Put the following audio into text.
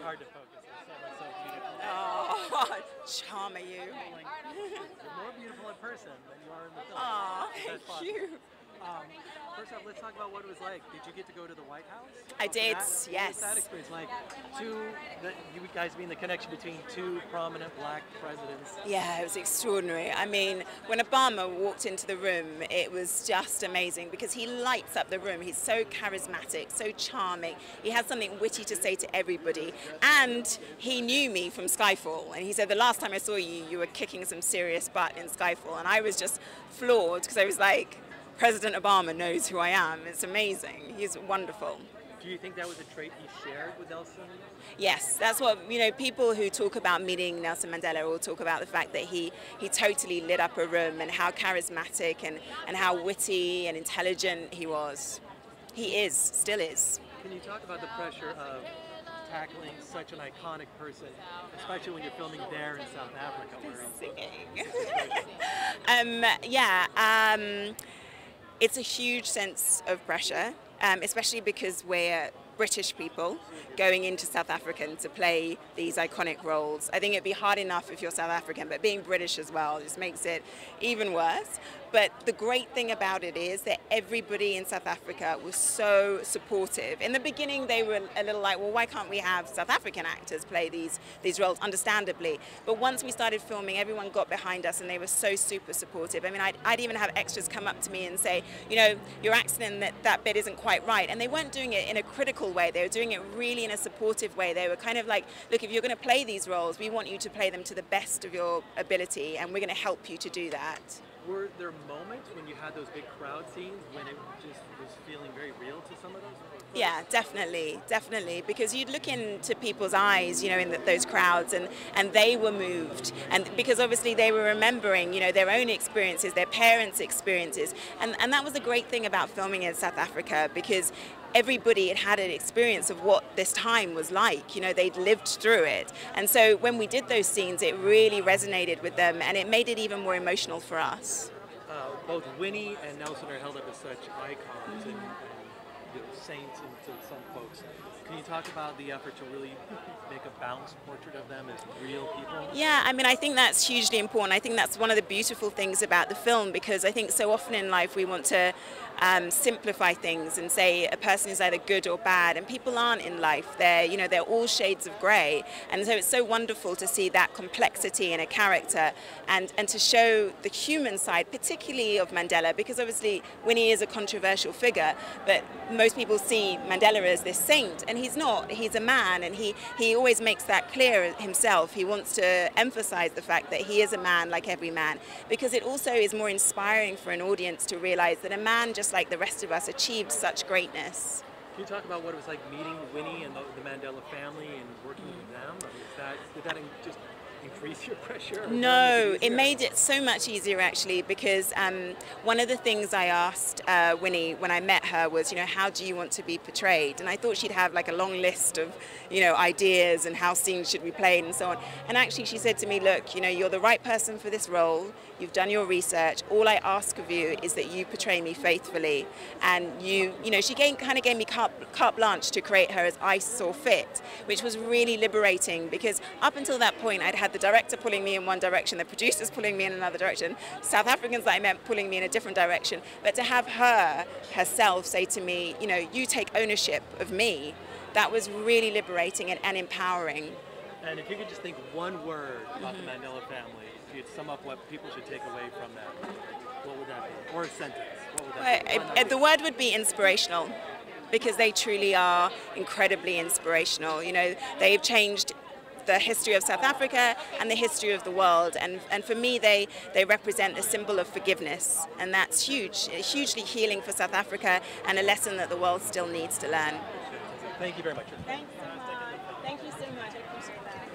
hard to focus. There's so beautiful. Oh, charmer you. You're more beautiful in person than you are in the film. Oh, That's thank fun. you. First off, let's talk about what it was like. Did you get to go to the White House? I did, What was yes. that experience like? You guys being the connection between two prominent black presidents. Yeah, it was extraordinary. I mean, when Obama walked into the room, it was just amazing because he lights up the room. He's so charismatic, so charming. He has something witty to say to everybody. And he knew me from Skyfall. And he said, the last time I saw you, you were kicking some serious butt in Skyfall. And I was just floored because I was like, President Obama knows who I am. It's amazing. He's wonderful. Do you think that was a trait he shared with Nelson? Yes, that's what, people who talk about meeting Nelson Mandela all talk about the fact that he totally lit up a room and how charismatic and how witty and intelligent he was. He is, still is. Can you talk about the pressure of tackling such an iconic person, especially when you're filming there in South Africa? Singing. It's a huge sense of pressure, especially because we're British people going into South African to play these iconic roles. I think it'd be hard enough if you're South African, but being British as well just makes it even worse. But the great thing about it is that everybody in South Africa was so supportive. In the beginning, they were a little like, well, why can't we have South African actors play these roles, understandably. But once we started filming, everyone got behind us and they were so super supportive. I mean, I'd even have extras come up to me and say, your accent in that bit isn't quite right. And they weren't doing it in a critical way. They were doing it really in a supportive way. They were kind of like, look, if you're going to play these roles, we want you to play them to the best of your ability, and we're going to help you to do that. Were there moments when you had those big crowd scenes when it just was feeling very real to some of those? Yeah, definitely, because you'd look into people's eyes, in those crowds, and they were moved, and because obviously they were remembering, their own experiences, their parents' experiences, and that was the great thing about filming in South Africa, because everybody had an experience of what this time was like. They'd lived through it, and so when we did those scenes, it really resonated with them, and it made it even more emotional for us. Both Winnie and Nelson are held up as such icons and saints to some folks. Can you talk about the effort to really make a balanced portrait of them as real people? Yeah, I mean, I think that's hugely important. I think that's one of the beautiful things about the film, because I think so often in life we want to simplify things and say a person is either good or bad, and people aren't in life. They're all shades of grey, and so it's so wonderful to see that complexity in a character and to show the human side, particularly of Mandela, because obviously Winnie is a controversial figure, but most people see Mandela as this saint, and he's not. He's a man, and he always makes that clear himself. He wants to emphasize the fact that he is a man like every man, because it also is more inspiring for an audience to realize that a man just like the rest of us achieved such greatness. Can you talk about what it was like meeting Winnie and the Mandela family and working with them? I mean, did that just increase your pressure? No, it made it so much easier actually, because one of the things I asked Winnie when I met her was, how do you want to be portrayed? And I thought she'd have like a long list of, ideas and how scenes should be played and so on. And actually she said to me, look, you're the right person for this role. You've done your research. All I ask of you is that you portray me faithfully. And she kind of gave me carte blanche to create her as I saw fit, which was really liberating, because up until that point I'd had the director pulling me in one direction, the producers pulling me in another direction, South Africans that I met pulling me in a different direction. But to have her herself say to me, you take ownership of me, that was really liberating and empowering. And if you could just think one word about the Mandela family, if you'd sum up what people should take away from that, what would that be? Or a sentence, what would that be? The word would be inspirational, because they truly are incredibly inspirational. They've changed the history of South Africa and the history of the world, and for me they represent a symbol of forgiveness, and that's hugely healing for South Africa, and a lesson that the world still needs to learn. Thank you very much. Thanks so much. Thank you so much. I appreciate that.